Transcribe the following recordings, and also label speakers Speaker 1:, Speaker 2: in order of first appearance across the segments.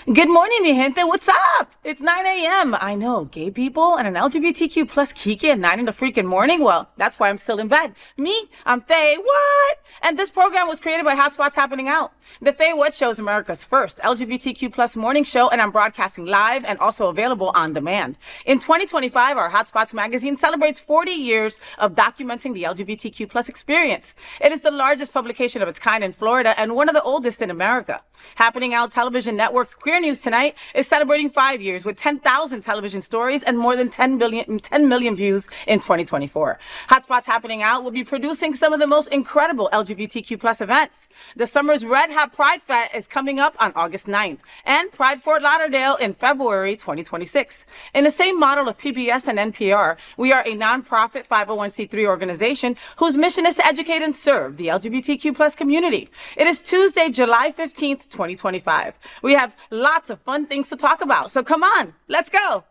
Speaker 1: Good morning, mi gente. What's up? It's 9 a.m. I know, gay people and an LGBTQ plus Kiki at 9 in the freaking morning. Well, that's why I'm still in bed. Me, I'm FayWhat. And this program was created by Hotspots Happening Out. The FayWhat show is America's first LGBTQ plus morning show, and I'm broadcasting live and also available on demand. In 2025, our Hotspots magazine celebrates 40 years of documenting the LGBTQ plus experience. It is the largest publication of its kind in Florida and one of the oldest in America. Happening Out Television Network's Queer News Tonight is celebrating 5 years with 10,000 television stories and more than 10 million views in 2024. Hotspots Happening Out will be producing some of the most incredible LGBTQ plus events. The summer's Red Hat Pride Fest is coming up on August 9th and Pride Fort Lauderdale in February 2026. In the same model of PBS and NPR, we are a nonprofit 501c3 organization whose mission is to educate and serve the LGBTQ plus community. It is Tuesday, July 15th, 2025. We have lots of fun things to talk about. So come on, let's go.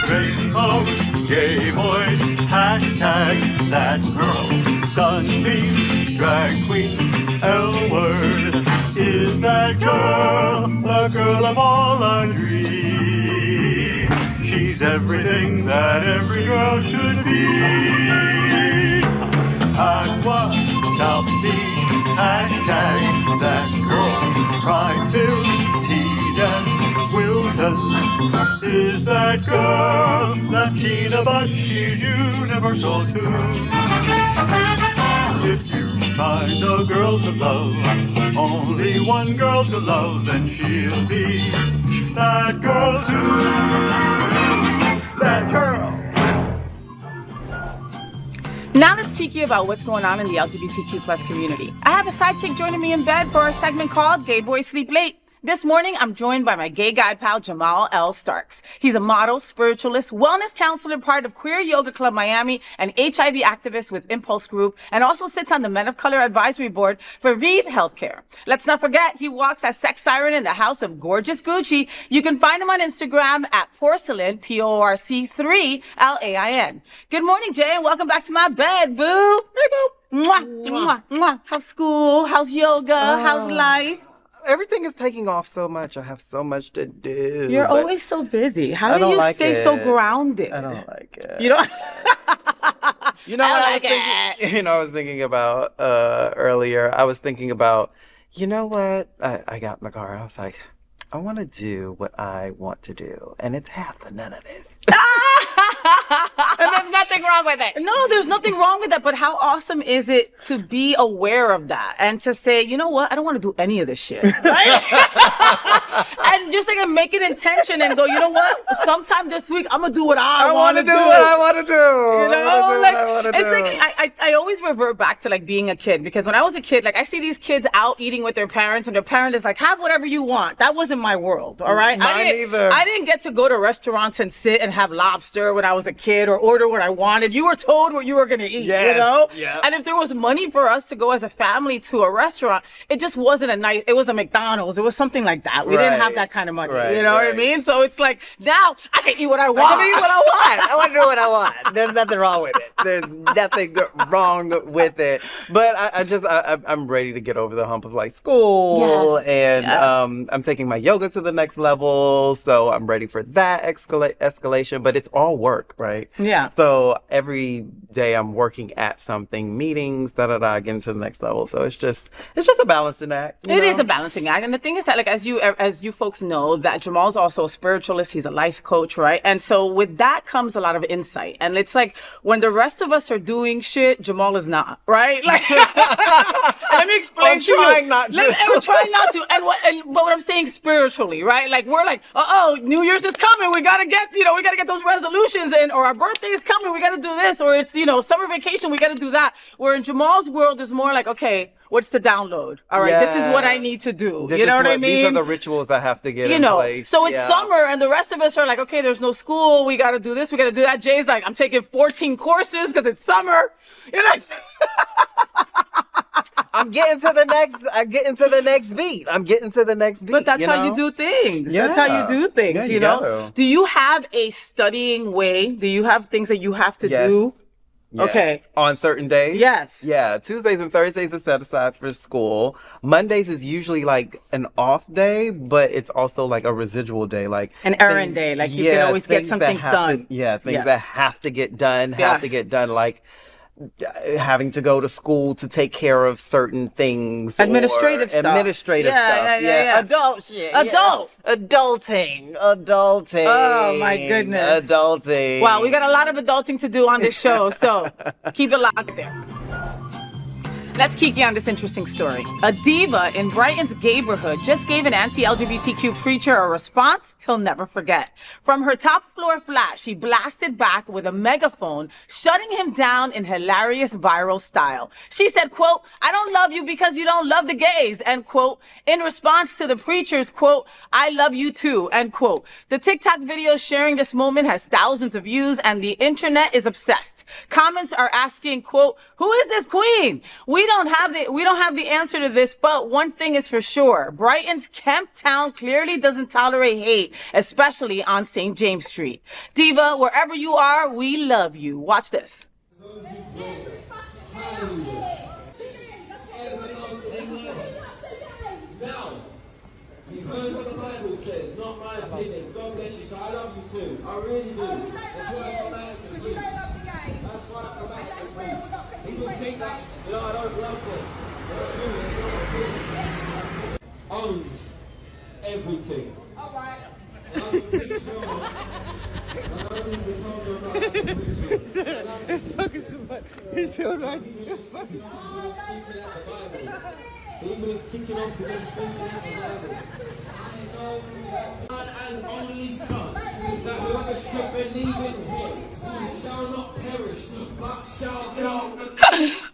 Speaker 2: Rainbows, gay boys, hashtag that girl. Sunbeams, drag queens, L word. Is that girl the girl of all our dreams? She's everything that every girl should be. Aqua, South Beach, hashtag that girl. Pride-filled, tea-dance, Wilton. Is that girl Latina, but she's universal too. If you find a girl to love, only one girl to love, then she'll be that girl too. That girl.
Speaker 1: Now let's Kiki about what's going on in the LGBTQ plus community. I have a sidekick joining me in bed for our segment called Gay Boys Sleep Late. This morning, I'm joined by my gay guy pal, Jamaal L. Starks. He's a model, spiritualist, wellness counselor, part of Queer Yoga Club Miami, an HIV activist with Impulse Group, and also sits on the Men of Color Advisory Board for Vive Healthcare. Let's not forget, he walks as sex siren in the house of gorgeous Gucci. You can find him on Instagram at porcelain, PORC3LAIN. Good morning, Jay, and welcome back to my bed, boo. Hey, boo. Mwah, mwah, mwah. How's school? How's yoga? How's life?
Speaker 3: Everything is taking off so much. I have so much to do.
Speaker 1: You're always so busy. How do you stay so grounded?
Speaker 3: I don't like it.
Speaker 1: You don't?
Speaker 3: I was thinking about earlier. I was thinking about, you know what? I got in the car. I was like, I want to do what I want to do, and it's half of none of this.
Speaker 1: And there's nothing wrong with it. No, there's nothing wrong with that. But how awesome is it to be aware of that and to say, you know what? I don't want to do any of this shit. Right? And just like make an intention and go, you know what? Sometime this week, I'm going to do what I want to do.
Speaker 3: What I want to do.
Speaker 1: You know, I always revert back to like being a kid, because when I was a kid, like I see these kids out eating with their parents and their parent is like, have whatever you want. That wasn't my world. All right.
Speaker 3: Mine either.
Speaker 1: I didn't get to go to restaurants and sit and have lobster when I was a kid or order what I wanted. You were told what you were going to eat, you know?
Speaker 3: Yeah.
Speaker 1: And if there was money for us to go as a family to a restaurant, it just wasn't it was a McDonald's. It was something like that. We didn't have that kind of money. You know what I mean? So it's like, now I can eat what I want.
Speaker 3: I can eat what I want. I want to do what I want. There's nothing wrong with it. There's nothing wrong with it. But I'm ready to get over the hump of like school. I'm taking my yoga to the next level. So I'm ready for that escalation. But it's all work, right?
Speaker 1: Yeah.
Speaker 3: So every day I'm working at something, meetings, getting to the next level. So it's just a balancing act.
Speaker 1: It is a balancing act. And the thing is that, like, as you folks know, that Jamaal's also a spiritualist. He's a life coach, right? And so with that comes a lot of insight. And it's like when the rest of us are doing shit, Jamaal is not, right? Like, let me explain to you.
Speaker 3: We're trying not to.
Speaker 1: We're trying not to. But what I'm saying spiritually, right? Like, we're like, New Year's is coming. We gotta get those resolutions, or our birthday is coming. We gotta do this, or it's, summer vacation. We gotta do that. Where in Jamaal's world is more like, okay, what's the download? All right, This is what I need to do. You know what I mean?
Speaker 3: These are the rituals I have to get in place.
Speaker 1: So it's summer, and the rest of us are like, okay, there's no school. We got to do this. We got to do that. Jay's like, I'm taking 14 courses because it's summer. You know?
Speaker 3: I'm getting to the next beat.
Speaker 1: But that's how you do things. Yeah. That's how you do things, you know? Do you have a studying way? Do you have things that you have to do?
Speaker 3: Yes.
Speaker 1: Okay.
Speaker 3: On certain days?
Speaker 1: Yes.
Speaker 3: Yeah. Tuesdays and Thursdays are set aside for school. Mondays is usually like an off day, but it's also like a residual day. Like
Speaker 1: an errand day. Like you can always get some things done.
Speaker 3: Things that have to get done, like having to go to school to take care of certain things.
Speaker 1: Administrative stuff.
Speaker 3: Yeah. Adult shit. Adulting.
Speaker 1: Oh my goodness.
Speaker 3: Adulting.
Speaker 1: Wow, we got a lot of adulting to do on this show, so keep it locked there. Let's Kiki on this interesting story. A diva in Brighton's neighborhood just gave an anti-LGBTQ preacher a response he'll never forget. From her top floor flat, she blasted back with a megaphone, shutting him down in hilarious viral style. She said, quote, "I don't love you because you don't love the gays," end quote, in response to the preacher's, quote, "I love you too," end quote. The TikTok video sharing this moment has thousands of views and the internet is obsessed. Comments are asking, quote, "Who is this queen? We don't have the answer to this, but one thing is for sure. Brighton's Kemp Town clearly doesn't tolerate hate, especially on St. James Street. Diva, wherever you are, we love you." Watch this.
Speaker 4: You've heard what the Bible says, not my opinion. God bless you, so I love you too. I really do. That's why I'm out to preach. That's why I'm out to preach. People think that, I don't love them. Owns everything. Alright. And I'm a preacher. And I don't even tell you about the preacher. It's fucking somebody. It's alright. It's fucking people kicking off because they're speaking out the Bible. And only son, that whoever should believe in him shall not perish, but shall go.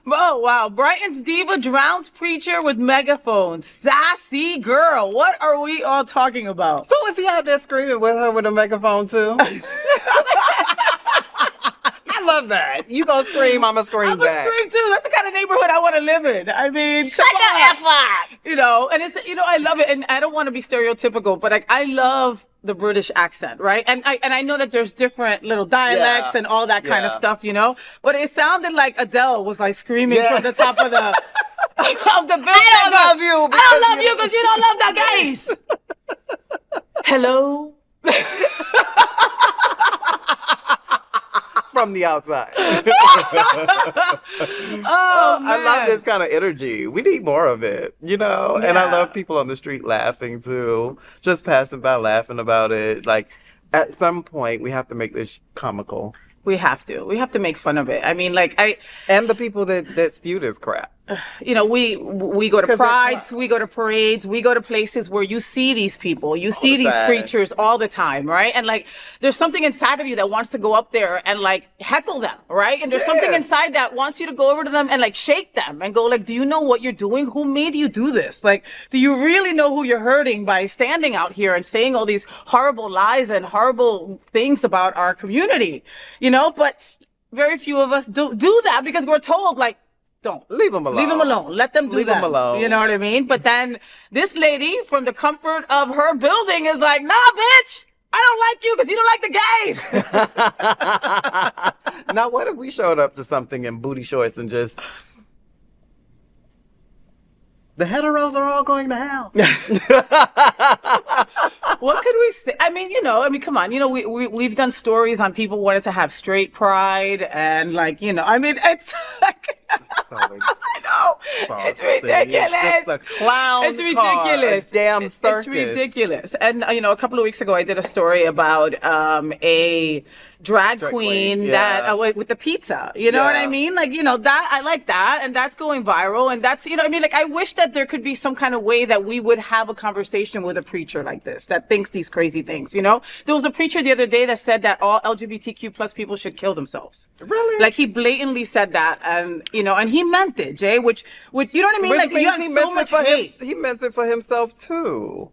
Speaker 1: Oh, wow. Brighton's diva drowns preacher with megaphone. Sassy girl. What are we all talking about?
Speaker 3: So is he out there screaming with her with a megaphone too? I love that. You gonna scream, I'ma scream
Speaker 1: I'm
Speaker 3: back.
Speaker 1: a scream too. That's the kind of neighborhood I want to live in. I mean,
Speaker 3: shut the F up.
Speaker 1: And it's, I love it. And I don't want to be stereotypical, but like, I love the British accent, right? And I know that there's different little dialects and all that kind of stuff, but it sounded like Adele was like screaming from the top of the, of the building.
Speaker 3: I don't love you
Speaker 1: because you don't love the gays. Hello?
Speaker 3: From the outside.
Speaker 1: Oh, man.
Speaker 3: I love this kind of energy. We need more of it, And I love people on the street laughing too, just passing by laughing about it. Like at some point we have to make this comical.
Speaker 1: We have to make fun of it. I mean, like
Speaker 3: and the people that spew this crap.
Speaker 1: We go to prides, we go to parades, we go to places where you see these people, you see these preachers all the time, right? And like, there's something inside of you that wants to go up there and like heckle them, right? And there's something inside that wants you to go over to them and like shake them and go like, do you know what you're doing? Who made you do this? Like, do you really know who you're hurting by standing out here and saying all these horrible lies and horrible things about our community? But very few of us do that because we're told like, don't.
Speaker 3: Leave them alone.
Speaker 1: Leave them alone. Let them do
Speaker 3: Leave
Speaker 1: that.
Speaker 3: them alone.
Speaker 1: You know what I mean? But then this lady from the comfort of her building is like, nah, bitch, I don't like you because you don't like the gays.
Speaker 3: Now, what if we showed up to something in booty shorts and just... The heteros are all going to hell.
Speaker 1: What could we say? I mean, come on. We've done stories on people wanting to have straight pride and like, it's like... I know. It's ridiculous.
Speaker 3: It's a clown.
Speaker 1: It's ridiculous.
Speaker 3: A damn circus.
Speaker 1: It's ridiculous. And a couple of weeks ago, I did a story about a drag queen that with the pizza. You know what I mean? Like, that I like that, and that's going viral, and that's like I wish that there could be some kind of way that we would have a conversation with a preacher like this that thinks these crazy things. There was a preacher the other day that said that all LGBTQ plus people should kill themselves.
Speaker 3: Really?
Speaker 1: Like he blatantly said that, and and he meant it, Jay. Which you know what I mean?
Speaker 3: Which
Speaker 1: like you have so much hate.
Speaker 3: He meant it for himself too.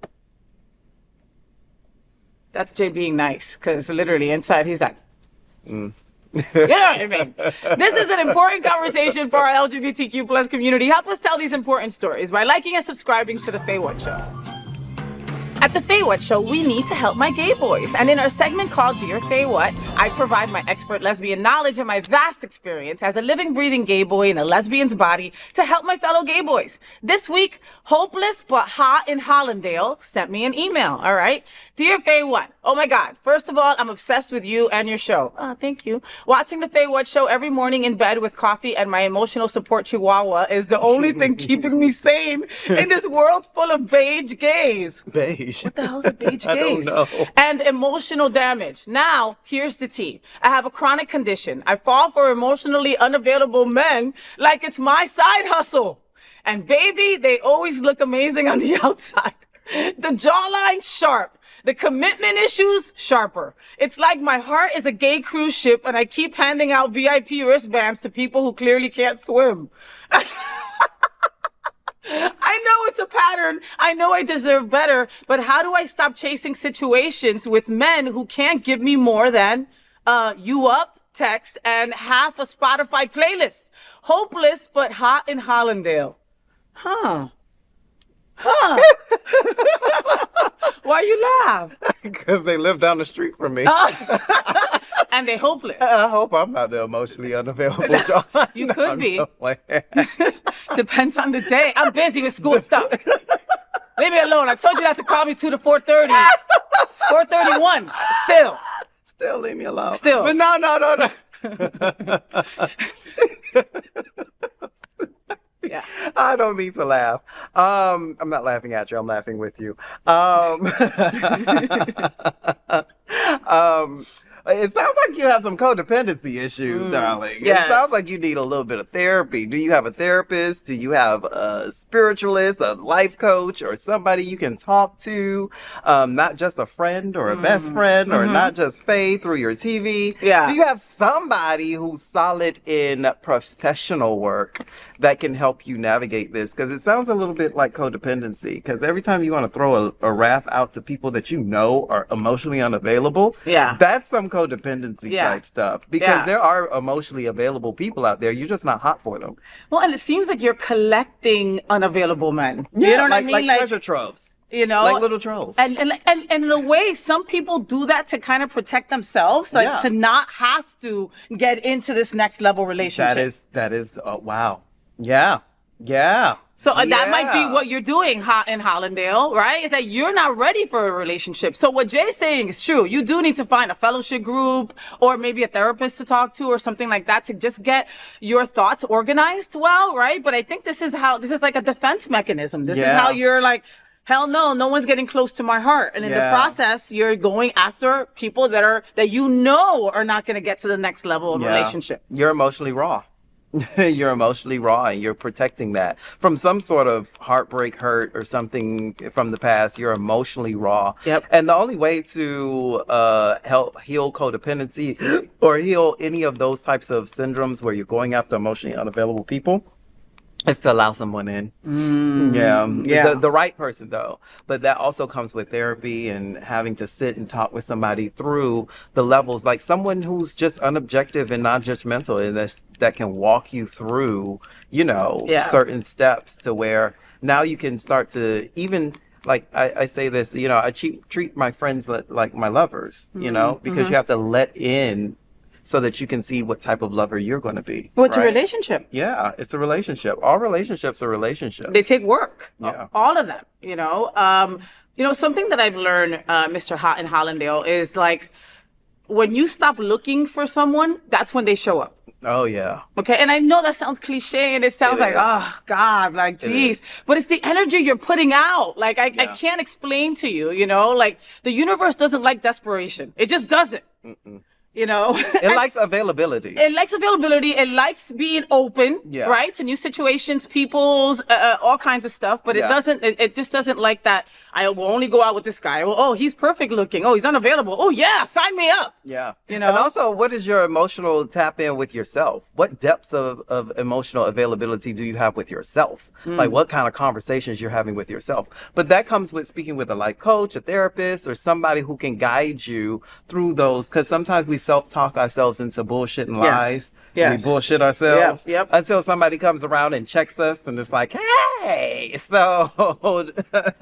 Speaker 1: That's Jay being nice, because literally inside he's like, You know what I mean? This is an important conversation for our LGBTQ plus community. Help us tell these important stories by liking and subscribing to the FayWhat Show. At the FayWhat Show, we need to help my gay boys. And in our segment called Dear FayWhat, I provide my expert lesbian knowledge and my vast experience as a living, breathing gay boy in a lesbian's body to help my fellow gay boys. This week, Hopeless But Hot in Hollandale sent me an email, all right? Dear FayWhat, oh my God. First of all, I'm obsessed with you and your show. Oh, thank you. Watching the FayWhat Show every morning in bed with coffee and my emotional support chihuahua is the only thing keeping me sane in this world full of beige gays.
Speaker 3: Beige.
Speaker 1: What the hell's a beige gaze?
Speaker 3: I don't know.
Speaker 1: And emotional damage. Now, here's the tea. I have a chronic condition. I fall for emotionally unavailable men like it's my side hustle. And baby, they always look amazing on the outside. The jawline sharp. The commitment issues sharper. It's like my heart is a gay cruise ship and I keep handing out VIP wristbands to people who clearly can't swim. I know it's a pattern. I know I deserve better, but how do I stop chasing situations with men who can't give me more than you up text and half a Spotify playlist? Hopeless but hot in Hollandale. Huh. Why you laugh?
Speaker 3: Because they live down the street from me.
Speaker 1: And they hopeless.
Speaker 3: I hope I'm not the emotionally unavailable.
Speaker 1: You
Speaker 3: No,
Speaker 1: could
Speaker 3: I'm
Speaker 1: be.
Speaker 3: just playing.
Speaker 1: Depends on the day. I'm busy with school stuff. Leave me alone. I told you not to call me 2 to 4:30. 4:31.
Speaker 3: Still leave me alone.
Speaker 1: Still.
Speaker 3: But no.
Speaker 1: Yeah.
Speaker 3: I don't mean to laugh. I'm not laughing at you. I'm laughing with you. It sounds like you have some codependency issues, darling.
Speaker 1: yes.
Speaker 3: It sounds like you need a little bit of therapy. Do you have a therapist? Do you have a spiritualist, a life coach, or somebody you can talk to? Not just a friend or a best friend, or not just Faye through your TV.
Speaker 1: Yeah.
Speaker 3: Do you have somebody who's solid in professional work that can help you navigate this? Because it sounds a little bit like codependency. Because every time you want to throw a raft out to people that you know are emotionally unavailable, that's some codependency type stuff. Because there are emotionally available people out there. You're just not hot for them.
Speaker 1: Well, and it seems like you're collecting unavailable men. You know what I mean?
Speaker 3: Like treasure troves.
Speaker 1: You know,
Speaker 3: like little trolls.
Speaker 1: And in a way, some people do that to kind of protect themselves, like to not have to get into this next level relationship.
Speaker 3: That is wow. Yeah.
Speaker 1: So that might be what you're doing in Hollandale, right? Is that you're not ready for a relationship. So what Jay's saying is true. You do need to find a fellowship group or maybe a therapist to talk to or something like that to just get your thoughts organized well, right? But I think this is like a defense mechanism. This is how you're like, hell no one's getting close to my heart. And in the process, you're going after people that you know are not going to get to the next level of relationship.
Speaker 3: You're emotionally raw. You're emotionally raw and you're protecting that from some sort of heartbreak, hurt, or something from the past. You're emotionally raw.
Speaker 1: Yep.
Speaker 3: And the only way to help heal codependency or heal any of those types of syndromes where you're going after emotionally unavailable people is to allow someone in. The right person though. But that also comes with therapy and having to sit and talk with somebody through the levels, like someone who's just unobjective and non-judgmental and that can walk you through, certain steps to where now you can start to even, like I say this, I treat my friends like my lovers, because you have to let in so that you can see what type of lover you're going to be.
Speaker 1: Well, it's a relationship.
Speaker 3: Yeah, it's a relationship. All relationships are relationships.
Speaker 1: They take work.
Speaker 3: Yeah.
Speaker 1: All of them, something that I've learned, Mr. Hot in Hollandale, is like when you stop looking for someone, that's when they show up.
Speaker 3: Oh, yeah.
Speaker 1: Okay, and I know that sounds cliche and it sounds like, oh, God, like, geez. But it's the energy you're putting out. Like, I can't explain to you, like, the universe doesn't like desperation. It just doesn't. It
Speaker 3: likes availability.
Speaker 1: It likes availability. It likes being open, right? To new situations, people's, all kinds of stuff. But it just doesn't like that. I will only go out with this guy. Well, oh, he's perfect looking. Oh, he's unavailable. Oh, yeah, sign me up.
Speaker 3: Yeah. And also, what is your emotional tap in with yourself? What depths of emotional availability do you have with yourself? Like what kind of conversations you're having with yourself? But that comes with speaking with a life coach, a therapist, or somebody who can guide you through those. Because sometimes we self-talk ourselves into bullshit and lies.
Speaker 1: Yes.
Speaker 3: We bullshit ourselves
Speaker 1: Yep.
Speaker 3: until somebody comes around and checks us and it's like, hey, so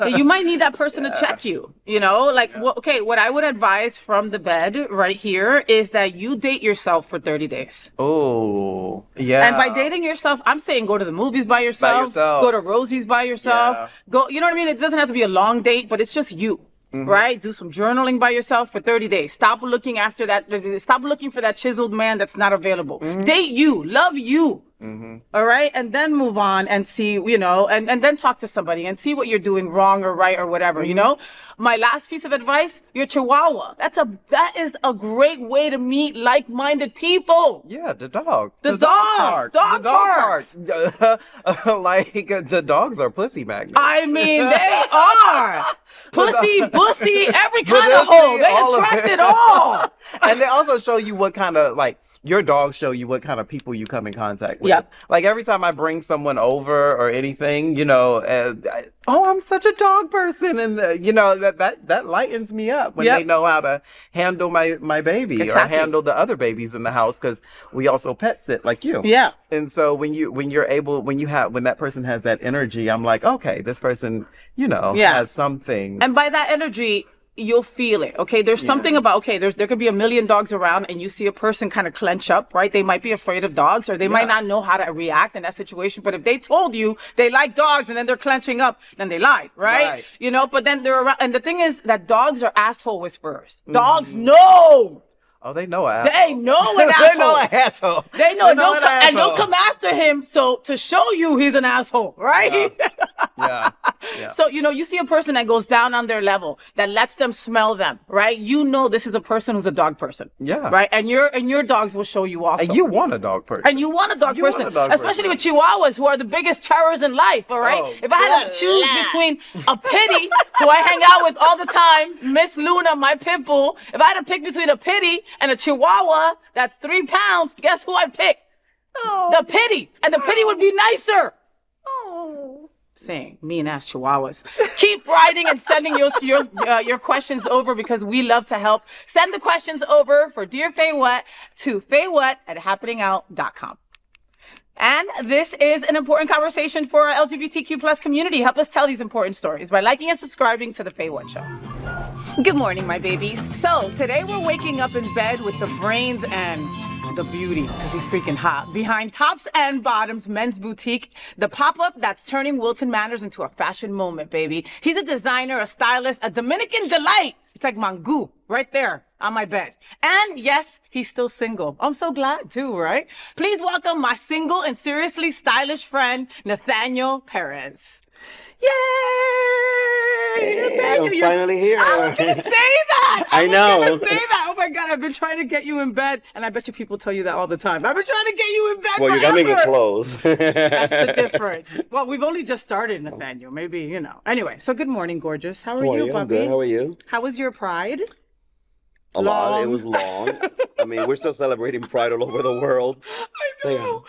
Speaker 1: You might need that person to check you, you know, like, what I would advise from the bed right here is that you date yourself for 30 days.
Speaker 3: Oh, yeah.
Speaker 1: And by dating yourself, I'm saying go to the movies by yourself, go to Rosie's by yourself, go, you know what I mean? It doesn't have to be a long date, but it's just you. Right? Do some journaling by yourself for 30 days. Stop looking after that. Stop looking for that chiseled man that's not available. Date you. Love you. All right? And then move on and see, you know, and then talk to somebody and see what you're doing wrong or right or whatever, you know? My last piece of advice, your chihuahua. That is a great way to meet like-minded people.
Speaker 3: Yeah, the dog.
Speaker 1: The dog. Dog parks.
Speaker 3: Like, the dogs are pussy magnets.
Speaker 1: I mean, they are. Pussy, every kind of hole. They attract it all.
Speaker 3: And they also show you what kind of, like, your dogs show you what kind of people you come in contact with.
Speaker 1: Yep.
Speaker 3: Like every time I bring someone over or anything, you know, I'm such a dog person, and you know that lightens me up when they know how to handle my baby or handle the other babies in the house, because we also pet sit like you.
Speaker 1: Yeah.
Speaker 3: And so when that person has that energy, I'm like, okay, this person, you know, has something.
Speaker 1: And by that energy, you'll feel it. Okay, there's something about, there could be a million dogs around and you see a person kind of clench up, right? They might be afraid of dogs, or they might not know how to react in that situation. But if they told you they like dogs and then they're clenching up, then they lied, right? You know, but then they're around. And the thing is that dogs are asshole whisperers. Dogs know.
Speaker 3: Oh, they know an asshole.
Speaker 1: They know an asshole.
Speaker 3: They know an asshole.
Speaker 1: They know an asshole. And they'll come after him to show you he's an asshole, right?
Speaker 3: Yeah.
Speaker 1: So, you know, you see a person that goes down on their level, that lets them smell them, right? You know this is a person who's a dog person.
Speaker 3: Yeah.
Speaker 1: Right? And your dogs will show you also.
Speaker 3: And you want a dog person.
Speaker 1: And you want a dog person. Especially with Chihuahuas, who are the biggest terrors in life, all right?
Speaker 3: Oh,
Speaker 1: if I had to choose between a pity, who I hang out with all the time, Miss Luna, my pit bull, if I had to pick between a pity and a Chihuahua that's 3 pounds, guess who I'd pick?
Speaker 3: Oh.
Speaker 1: The pity. And the pity would be nicer. Saying mean ass Chihuahuas. Keep writing and sending your questions over, because we love to help. Send the questions over for Dear FayWhat to FayWhat@happeningout.com. And this is an important conversation for our LGBTQ plus community. Help us tell these important stories by liking and subscribing to The FayWhat Show. Good morning, my babies. So today we're waking up in bed with the brains and the beauty, because he's freaking hot, behind Tops and Bottoms Men's Boutique, the pop-up that's turning Wilton Manors into a fashion moment, baby. He's a designer, a stylist, a Dominican delight. It's like Mangu right there on my bed. And yes, he's still single. I'm so glad too, right? Please welcome my single and seriously stylish friend, Nathaniel Perez. Yay!
Speaker 5: Hey,
Speaker 1: Nathaniel,
Speaker 5: I'm finally here.
Speaker 1: I was gonna say that.
Speaker 5: I know.
Speaker 1: I was gonna say that. Oh my God, I've been trying to get you in bed, and I bet you people tell you that all the time. I've been trying to get you in bed.
Speaker 5: Well, you got me get close.
Speaker 1: That's the difference. Well, we've only just started, Nathaniel. Maybe, you know. Anyway, so good morning, gorgeous. How are you,
Speaker 5: I'm
Speaker 1: puppy?
Speaker 5: good. How are you?
Speaker 1: How was your Pride?
Speaker 5: A lot. It was long. I mean, we're still celebrating Pride all over the world.
Speaker 1: I know.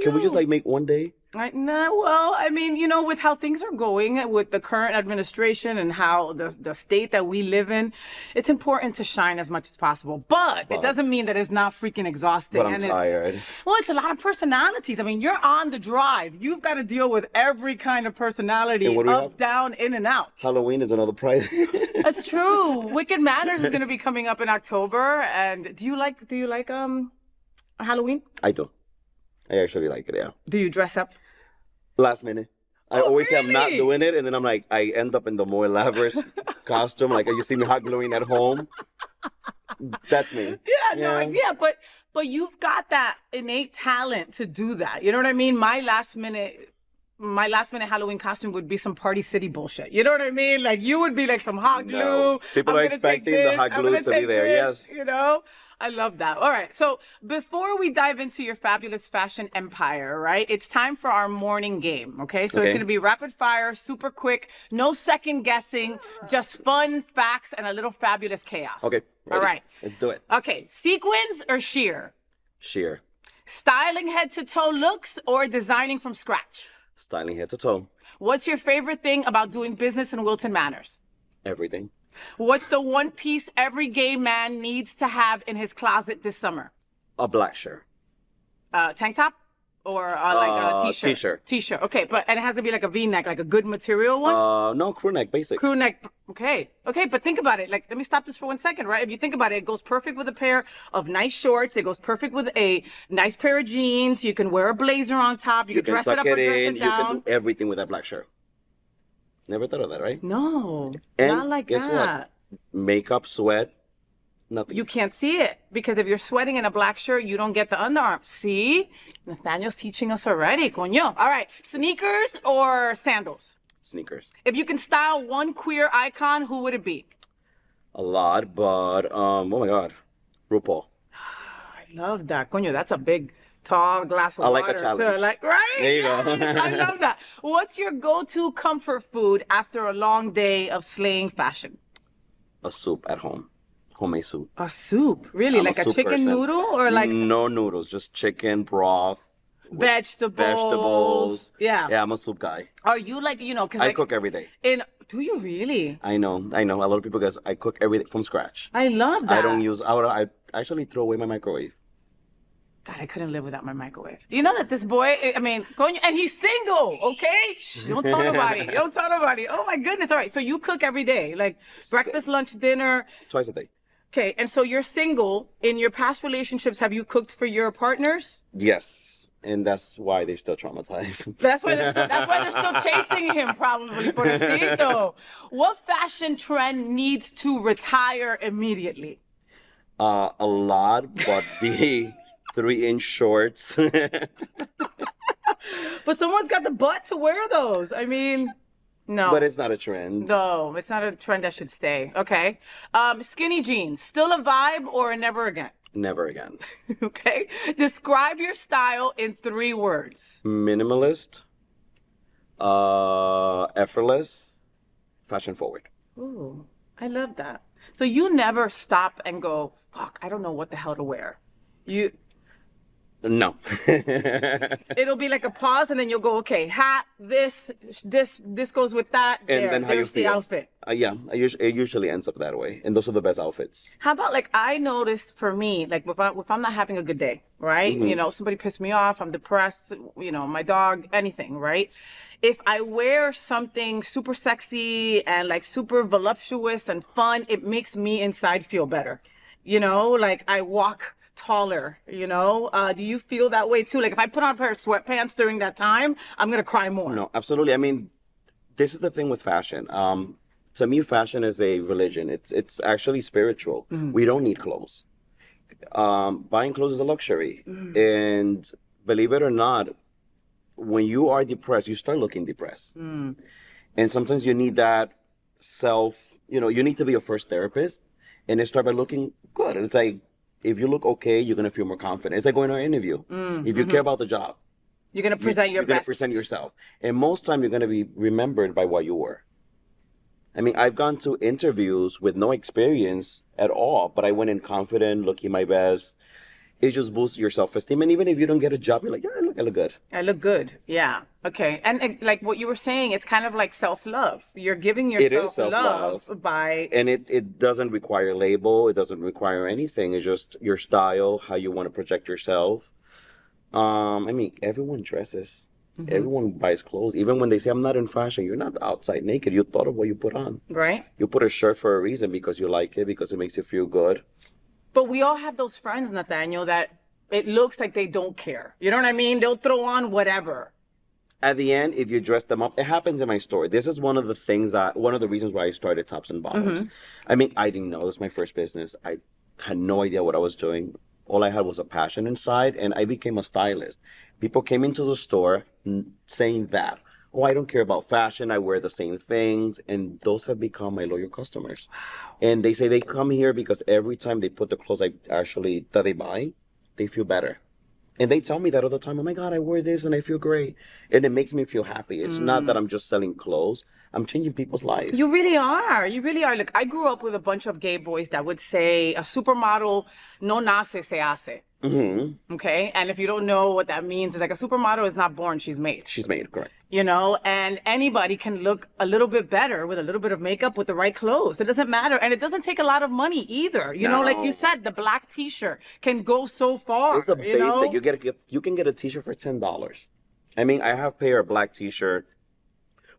Speaker 5: Can we just like make one day?
Speaker 1: Well, I mean, you know, with how things are going with the current administration and how the state that we live in, it's important to shine as much as possible. But it doesn't mean that it's not freaking exhausting.
Speaker 5: But I'm tired.
Speaker 1: It's a lot of personalities. I mean, you're on the drive. You've got to deal with every kind of personality, up, down, in and out.
Speaker 5: Halloween is another Pride.
Speaker 1: That's true. Wicked Manners is going to be coming up in October. And do you like Halloween?
Speaker 5: I do. I actually like it, yeah.
Speaker 1: Do you dress up?
Speaker 5: Last minute. I always say I'm not doing it, and then I'm like, I end up in the more elaborate costume. Like, you see me hot gluing at home. That's me.
Speaker 1: But you've got that innate talent to do that. You know what I mean? My last minute Halloween costume would be some Party City bullshit. You know what I mean? Like, you would be like some hot glue.
Speaker 5: No. People are expecting the hot glue to be there. Yes.
Speaker 1: You know? I love that. All right. So before we dive into your fabulous fashion empire, right, it's time for our morning game. Okay. So it's going to be rapid fire, super quick, no second guessing, just fun facts and a little fabulous chaos.
Speaker 5: Okay. Ready.
Speaker 1: All right.
Speaker 5: Let's do it.
Speaker 1: Okay. Sequins or sheer?
Speaker 5: Sheer.
Speaker 1: Styling head to toe looks or designing from scratch?
Speaker 5: Styling head to toe.
Speaker 1: What's your favorite thing about doing business in Wilton Manors?
Speaker 5: Everything.
Speaker 1: What's the one piece every gay man needs to have in his closet this summer?
Speaker 5: A black shirt.
Speaker 1: Tank top? Or like a t-shirt?
Speaker 5: T-shirt.
Speaker 1: T-shirt. Okay, and it has to be like a V-neck, like a good material one?
Speaker 5: No, crew neck, basic.
Speaker 1: Crew neck. Okay, but think about it. Like, let me stop this for 1 second, right? If you think about it, it goes perfect with a pair of nice shorts. It goes perfect with a nice pair of jeans. You can wear a blazer on top. You can dress it up or dress it down.
Speaker 5: You can do everything with that black shirt. Never thought of that, right?
Speaker 1: No,
Speaker 5: and
Speaker 1: not like
Speaker 5: guess
Speaker 1: that.
Speaker 5: What? Makeup, sweat, nothing.
Speaker 1: You can't see it because if you're sweating in a black shirt, you don't get the underarms. See? Nathaniel's teaching us already, coño. All right, sneakers or sandals?
Speaker 5: Sneakers.
Speaker 1: If you can style one queer icon, who would it be?
Speaker 5: A lot, but oh my God, RuPaul.
Speaker 1: I love that, coño. That's a big, tall glass of
Speaker 5: I
Speaker 1: water
Speaker 5: like a challenge.
Speaker 1: too. Like, right?
Speaker 5: There you go.
Speaker 1: I love that. What's your go-to comfort food after a long day of slaying fashion?
Speaker 5: A soup at home. Homemade soup.
Speaker 1: A soup, really?
Speaker 5: I'm
Speaker 1: like a
Speaker 5: soup
Speaker 1: chicken
Speaker 5: person.
Speaker 1: noodle or like
Speaker 5: No noodles, just chicken, broth,
Speaker 1: vegetables? Yeah.
Speaker 5: Yeah, I'm a soup guy.
Speaker 1: Are you like, because
Speaker 5: I
Speaker 1: like,
Speaker 5: cook every day.
Speaker 1: do you really?
Speaker 5: I know. A lot of people guys, I cook everything from scratch.
Speaker 1: I love that.
Speaker 5: I don't use, I actually throw away my microwave.
Speaker 1: God, I couldn't live without my microwave. You know that this boy, coño, and he's single, okay? Shh, don't tell nobody. Don't tell nobody. Oh my goodness. All right. So you cook every day, like breakfast, lunch, dinner.
Speaker 5: Twice a day.
Speaker 1: Okay. And so you're single. In your past relationships, have you cooked for your partners?
Speaker 5: Yes. And that's why they're still traumatized.
Speaker 1: That's why they're still chasing him, probably, pobrecito. What fashion trend needs to retire immediately?
Speaker 5: A lot, but the 3-inch shorts.
Speaker 1: But someone's got the butt to wear those. I mean, no.
Speaker 5: But it's not a trend.
Speaker 1: No, it's not a trend that should stay. Okay. Skinny jeans, still a vibe or never again?
Speaker 5: Never again.
Speaker 1: Okay. Describe your style in 3 words.
Speaker 5: Minimalist, effortless, fashion forward.
Speaker 1: Ooh, I love that. So you never stop and go, fuck, I don't know what the hell to wear.
Speaker 5: No.
Speaker 1: It'll be like a pause, and then you'll go, okay, hat, this goes with that.
Speaker 5: And then how you feel.
Speaker 1: The outfit.
Speaker 5: Yeah, it usually ends up that way, and those are the best outfits.
Speaker 1: How about like I noticed for me, like if I'm not having a good day, right?
Speaker 5: Mm-hmm.
Speaker 1: Somebody pissed me off, I'm depressed, my dog, anything, right? If I wear something super sexy and like super voluptuous and fun, it makes me inside feel better. Like I walk taller, do you feel that way too? Like if I put on a pair of sweatpants during that time, I'm gonna cry more.
Speaker 5: No, absolutely. I mean, this is the thing with fashion. To me, fashion is a religion. It's actually spiritual. We don't need clothes. Buying clothes is a luxury. And believe it or not, when you are depressed, you start looking depressed. And sometimes you need that you need to be your first therapist and then start by looking good. And it's like, if you look okay, you're going to feel more confident. It's like going to an interview. If you care about the job,
Speaker 1: you're going to present your best.
Speaker 5: You're going to present yourself. And most time, you're going to be remembered by what you were. I mean, I've gone to interviews with no experience at all, but I went in confident, looking my best. It just boosts your self-esteem. And even if you don't get a job, you're like, yeah, I look good.
Speaker 1: I look good. Yeah. Okay. And like what you were saying, it's kind of like self-love. You're giving yourself love by...
Speaker 5: And it doesn't require label. It doesn't require anything. It's just your style, how you want to project yourself. I mean, everyone dresses. Everyone buys clothes. Even when they say, I'm not in fashion, you're not outside naked. You thought of what you put on.
Speaker 1: Right.
Speaker 5: You put a shirt for a reason because you like it, because it makes you feel good.
Speaker 1: But we all have those friends, Nathaniel, that it looks like they don't care. You know what I mean? They'll throw on whatever.
Speaker 5: At the end, if you dress them up, it happens in my story. This is one of the reasons why I started Tops and Bottoms. I mean, I didn't know. It was my first business. I had no idea what I was doing. All I had was a passion inside, and I became a stylist. People came into the store saying that, oh, I don't care about fashion. I wear the same things. And those have become my loyal customers. Wow. And they say they come here because every time they put the clothes that they buy, they feel better. And they tell me that all the time. Oh my God, I wear this and I feel great. And it makes me feel happy. It's not that I'm just selling clothes. I'm changing people's lives.
Speaker 1: You really are. You really are. Look, I grew up with a bunch of gay boys that would say a supermodel no nace, se hace.
Speaker 5: Mm-hmm.
Speaker 1: Okay. And if you don't know what that means, it's like a supermodel is not born, she's made.
Speaker 5: She's made, correct.
Speaker 1: You know, and anybody can look a little bit better with a little bit of makeup with the right clothes. It doesn't matter. And it doesn't take a lot of money either. You know, like you said, the black t-shirt can go so far.
Speaker 5: It's a basic.
Speaker 1: Know?
Speaker 5: You can get a t-shirt for $10. I mean, I have pair of black t-shirt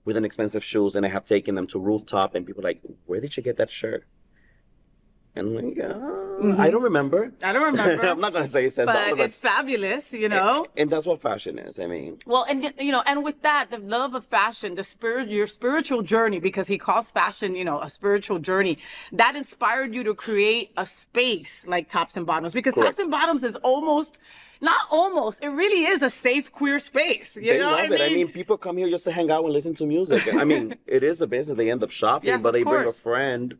Speaker 5: with an expensive shoes, and I have taken them to rooftop, and people are like, where did you get that shirt? And I'm like, I don't remember. I'm not gonna say it's $10,
Speaker 1: but it's fabulous, you know.
Speaker 5: And that's what fashion is. I mean,
Speaker 1: well, and you know, and with that, the love of fashion, your spiritual journey, because he calls fashion, you know, a spiritual journey, that inspired you to create a space like Tops and Bottoms, because
Speaker 5: correct.
Speaker 1: Tops and Bottoms is it really is a safe queer space. You know what I mean?
Speaker 5: I mean, people come here just to hang out and listen to music. I mean, it is a business. They end up shopping,
Speaker 1: Yes,
Speaker 5: but they
Speaker 1: of
Speaker 5: bring a
Speaker 1: course.
Speaker 5: friend.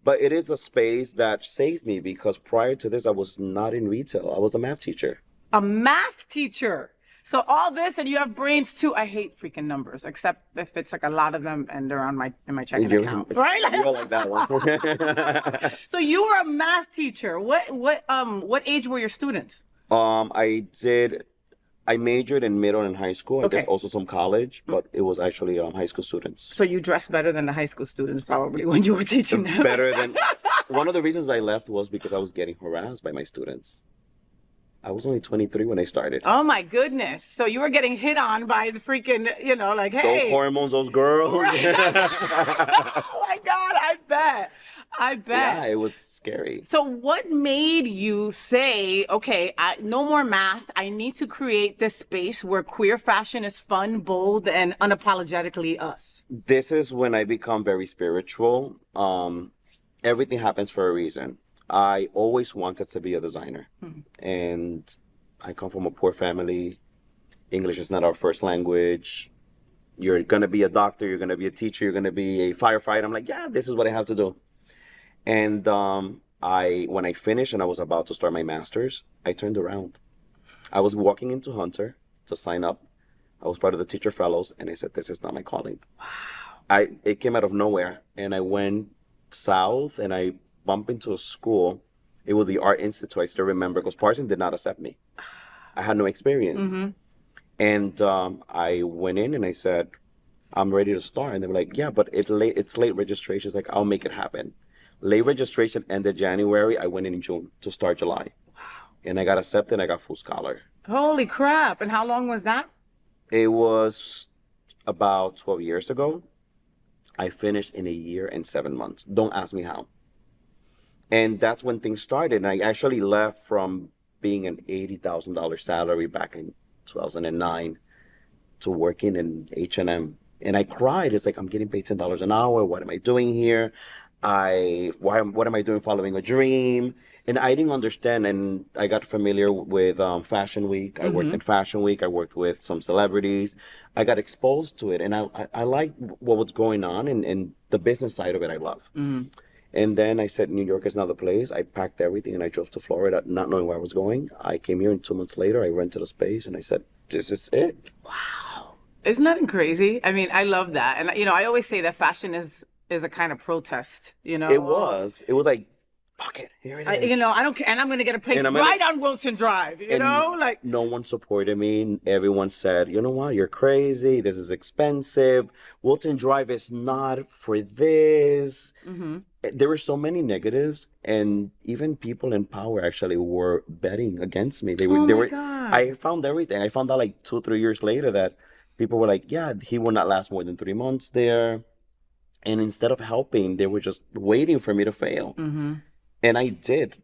Speaker 5: But it is a space that saved me, because prior to this, I was not in retail. I was a math teacher.
Speaker 1: A math teacher. So all this, and you have brains too. I hate freaking numbers, except if it's like a lot of them and they're on in my checking account, right?
Speaker 5: You're like that one.
Speaker 1: So you were a math teacher. What age were your students?
Speaker 5: I majored in middle and high school. I
Speaker 1: Okay.
Speaker 5: guess also some college, but it was actually high school students.
Speaker 1: So you dressed better than the high school students probably when you were teaching them.
Speaker 5: Better than one of the reasons I left was because I was getting harassed by my students. I was only 23 when I started.
Speaker 1: Oh my goodness. So you were getting hit on by the freaking, you know, like, hey.
Speaker 5: Those hormones, those girls.
Speaker 1: Oh my God, I bet.
Speaker 5: Yeah, it was scary.
Speaker 1: So what made you say, okay, no more math. I need to create this space where queer fashion is fun, bold, and unapologetically us?
Speaker 5: This is when I become very spiritual. Everything happens for a reason. I always wanted to be a designer. And I come from a poor family. English is not our first language. You're going to be a doctor. You're going to be a teacher. You're going to be a firefighter. I'm like, yeah, this is what I have to do. And when I finished and I was about to start my master's, I turned around. I was walking into Hunter to sign up. I was part of the teacher fellows, and I said, this is not my calling. Wow. It came out of nowhere, and I went south, and I bumped into a school. It was the Art Institute, I still remember, because Parson did not accept me. I had no experience. And I went in and I said, I'm ready to start. And they were like, yeah, but it's late registration. It's like, I'll make it happen. Late registration ended January. I went in June to start July. Wow. And I got accepted. I got full scholar.
Speaker 1: Holy crap. And how long was that?
Speaker 5: It was about 12 years ago. I finished in 1 year and 7 months. Don't ask me how. And that's when things started. And I actually left from being an $80,000 salary back in 2009 to working in H&M. And I cried. It's like, I'm getting paid $10 an hour. What am I doing here? What am I doing following a dream? And I didn't understand. And I got familiar with Fashion Week. I worked in Fashion Week. I worked with some celebrities. I got exposed to it. And I liked what was going on, and the business side of it I love. And then I said, New York is not the place. I packed everything and I drove to Florida, not knowing where I was going. I came here, and 2 months later, I rented a space and I said, this is it.
Speaker 1: Wow. Isn't that crazy? I mean, I love that. And, you know, I always say that fashion is a kind of protest, you know?
Speaker 5: It was like, fuck it, here it is.
Speaker 1: You know, I don't care. And I'm going to get a place right on Wilson Drive, you know? Like,
Speaker 5: no one supported me. Everyone said, you know what, you're crazy. This is expensive. Wilson Drive is not for this. There were so many negatives, and even people in power actually were betting against me. They were.
Speaker 1: God.
Speaker 5: I found everything. I found out like 2-3 years later that people were like, yeah, he will not last more than 3 months there. And instead of helping, they were just waiting for me to fail. And I did.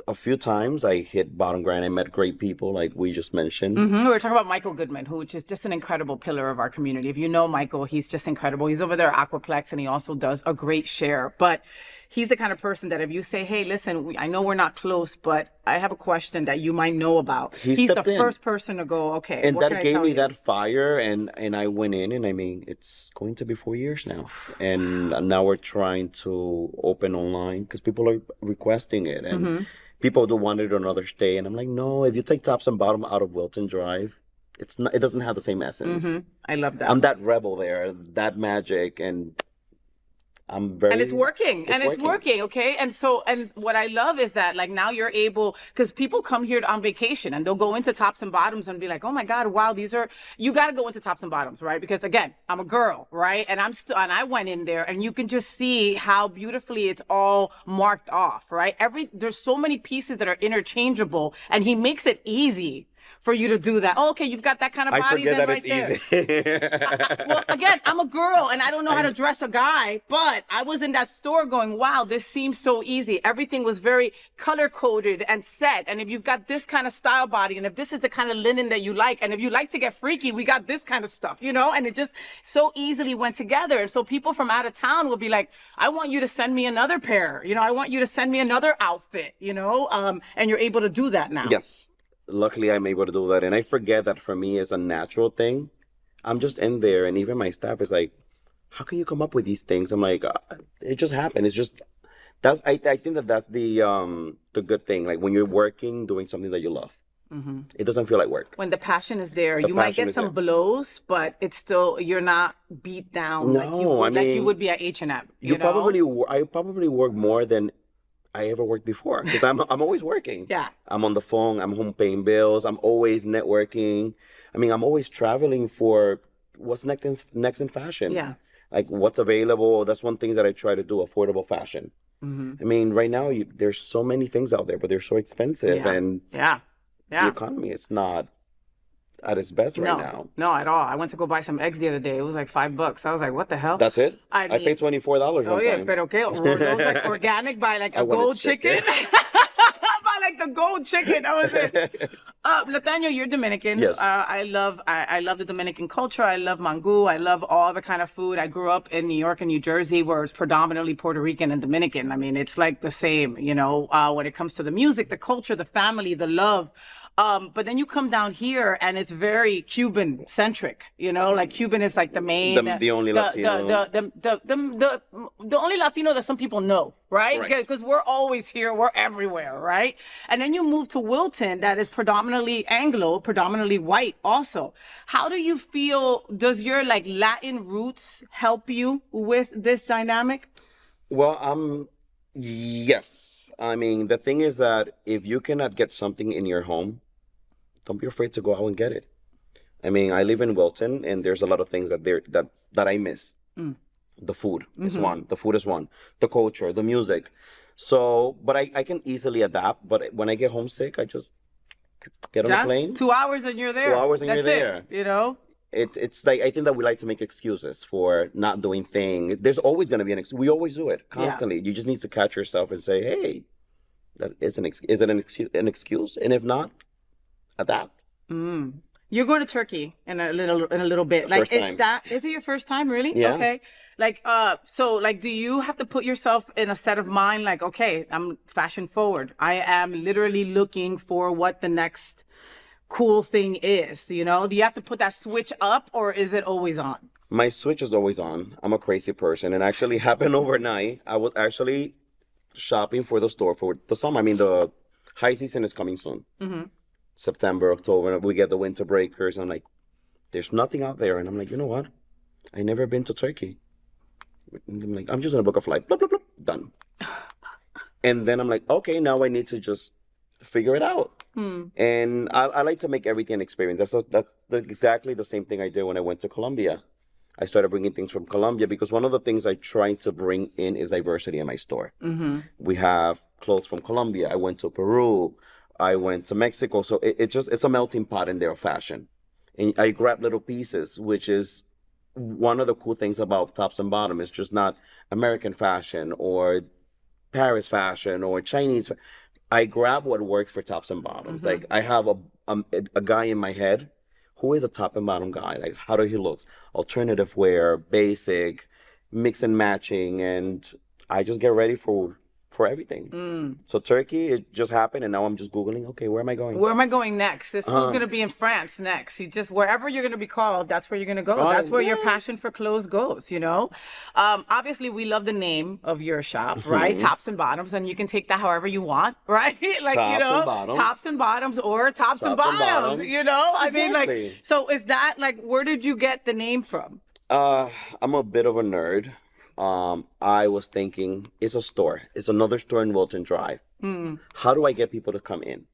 Speaker 5: A few times I hit bottom ground. I met great people like we just mentioned.
Speaker 1: We were talking about Michael Goodman, which is just an incredible pillar of our community. If you know Michael, he's just incredible. He's over there at Aquaplex, and he also does a great share. But he's the kind of person that if you say, hey, listen, I know we're not close, but I have a question that you might know about. He's the first person to go, okay,
Speaker 5: and
Speaker 1: what
Speaker 5: that
Speaker 1: can I
Speaker 5: gave
Speaker 1: tell
Speaker 5: me
Speaker 1: you?
Speaker 5: that fire, and I went in, and I mean, it's going to be 4 years now. And now we're trying to open online because people are requesting it. And people do want it on another day, and I'm like, no. If you take Tops and Bottom out of Wilton Drive, it's not. It doesn't have the same essence.
Speaker 1: I love that.
Speaker 5: I'm that rebel there, that magic, and I'm very.
Speaker 1: And it's working. It's working. Okay. And so, and what I love is that like now you're able, because people come here on vacation and they'll go into tops and bottoms and be like, oh my God, wow, you got to go into tops and bottoms, right? Because again, I'm a girl, right? And and I went in there and you can just see how beautifully it's all marked off, right? There's so many pieces that are interchangeable and he makes it easy for you to do that. Oh, okay, you've got that kind of body.
Speaker 5: I forget that
Speaker 1: right
Speaker 5: it's
Speaker 1: there.
Speaker 5: easy.
Speaker 1: Well, again, I'm a girl and I don't know how to dress a guy, but I was in that store going, wow, this seems so easy. Everything was very color coded and set. And if you've got this kind of style body, and if this is the kind of linen that you like, and if you like to get freaky, we got this kind of stuff, you know? And it just so easily went together. And so people from out of town will be like, I want you to send me another pair. You know, I want you to send me another outfit, you know? And you're able to do that now.
Speaker 5: Yes. Luckily, I'm able to do that. And I forget that for me, it's a natural thing. I'm just in there. And even my staff is like, how can you come up with these things? I'm like, it just happened. It's just, I think that's the good thing. Like when you're working, doing something that you love, it doesn't feel like work.
Speaker 1: When the passion is there, you might get some blows, but it's still, you're not beat down like you would be at H&M. I
Speaker 5: probably work more than I ever worked before because I'm always working.
Speaker 1: Yeah.
Speaker 5: I'm on the phone. I'm home paying bills. I'm always networking. I mean, I'm always traveling for what's next in fashion.
Speaker 1: Yeah.
Speaker 5: Like what's available. That's one thing that I try to do, affordable fashion. I mean, right now there's so many things out there, but they're so expensive and the economy is not at its best right now.
Speaker 1: No, at all. I went to go buy some eggs the other day. It was like $5. I was like, what the hell?
Speaker 5: That's it? I paid $24 one time.
Speaker 1: Oh, yeah, but okay. Were those like organic by like a gold chicken? By like the gold chicken. That was it. Nathaniel, you're Dominican.
Speaker 5: Yes.
Speaker 1: I love the Dominican culture. I love mangú. I love all the kind of food. I grew up in New York and New Jersey where it's predominantly Puerto Rican and Dominican. I mean, it's like the same, you know, when it comes to the music, the culture, the family, the love. But then you come down here and it's very Cuban centric, you know, like Cuban is like the main,
Speaker 5: the only Latino.
Speaker 1: The only Latino that some people know, right? Because we're always here, we're everywhere, right? And then you move to Wilton that is predominantly Anglo, predominantly white also. How do you feel, does your like Latin roots help you with this dynamic?
Speaker 5: Well, yes. I mean, the thing is that if you cannot get something in your home, don't be afraid to go out and get it. I mean, I live in Wilton, and there's a lot of things that I miss. The food is one. The food is one. The culture, the music. So, but I can easily adapt. But when I get homesick, I just get on a plane.
Speaker 1: 2 hours and you're there.
Speaker 5: 2 hours and you're there.
Speaker 1: You know?
Speaker 5: It's like, I think that we like to make excuses for not doing things. There's always going to be an excuse. We always do it constantly. You just need to catch yourself and say, hey, that is is it an excuse? And if not, adapt.
Speaker 1: You're going to Turkey in a little bit. Like, is it your first time, really?
Speaker 5: Yeah.
Speaker 1: Okay. Like, so like, do you have to put yourself in a set of mind? Like, okay, I'm fashion forward. I am literally looking for what the next cool thing is, you know? Do you have to put that switch up or is it always on?
Speaker 5: My switch is always on. I'm a crazy person. And actually happened overnight. I was actually shopping for the store for the summer. I mean, the high season is coming soon. September, October, we get the winter breakers. And I'm like, there's nothing out there. And I'm like, you know what? I never been to Turkey. And I'm like, I'm just going to book a flight. Blah, blah, blah. Done. And then I'm like, okay, now I need to just figure it out. And I like to make everything an experience. That's exactly the same thing I did when I went to Colombia. I started bringing things from Colombia because one of the things I try to bring in is diversity in my store. We have clothes from Colombia. I went to Peru. I went to Mexico. So it's a melting pot in their fashion. And I grab little pieces, which is one of the cool things about tops and bottom. It's just not American fashion or Paris fashion or Chinese. I grab what works for tops and bottoms. Like I have a guy in my head who is a top and bottom guy. Like how do he looks? Alternative wear, basic, mix and matching, and I just get ready for everything. So Turkey, it just happened, and now I'm just Googling, okay, where am I going?
Speaker 1: Where am I going next? This fool's going to be in France next. Wherever you're going to be called, that's where you're going to go. That's where your passion for clothes goes, you know? Obviously, we love the name of your shop, right? Tops and bottoms, and you can take that however you want, right? Like,
Speaker 5: tops,
Speaker 1: you know,
Speaker 5: and bottoms.
Speaker 1: Tops and bottoms or tops and bottoms, you know? I mean, like, so is that, like, where did you get the name from?
Speaker 5: I'm a bit of a nerd. I was thinking, it's a store. It's another store in Wilton Drive. How do I get people to come in?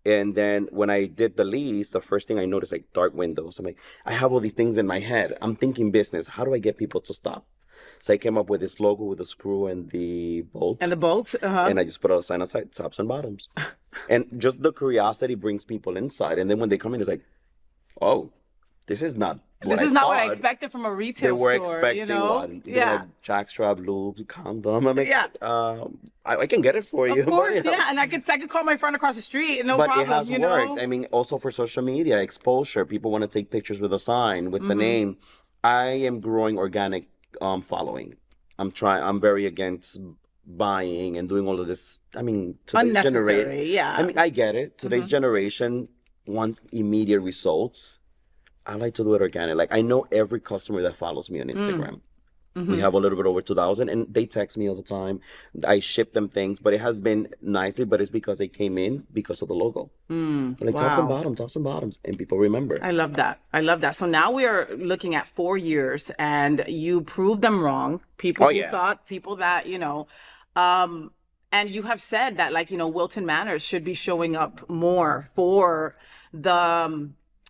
Speaker 5: And then when I did the lease, the first thing I noticed, like dark windows. I'm like, I have all these things in my head. I'm thinking business. How do I get people to stop? So I came up with this logo with the screw and the bolts.
Speaker 1: And the bolts?
Speaker 5: And I just put a sign outside, tops and bottoms. And just the curiosity brings people inside. And then when they come in, it's like, oh, this is not
Speaker 1: what what I expected from a retail store.
Speaker 5: They were expecting what? Like jackstrap, lube, condom. I mean, I can get it for you.
Speaker 1: Of course, and I could call my friend across the street, no problem.
Speaker 5: But it has worked. I mean, also for social media exposure, people want to take pictures with a sign with the name. I am growing organic following. I'm very against buying and doing all of this. I mean, today's generation. I mean, I get it. Today's generation wants immediate results. I like to do it organic. Like, I know every customer that follows me on Instagram. We have a little bit over 2,000, and they text me all the time. I ship them things, but it has been nicely, but it's because they came in because of the logo. Like tops and bottoms, and people remember.
Speaker 1: I love that. So now we are looking at 4 years, and you proved them wrong. People who thought, people that, and you have said that, like, Wilton Manors should be showing up more for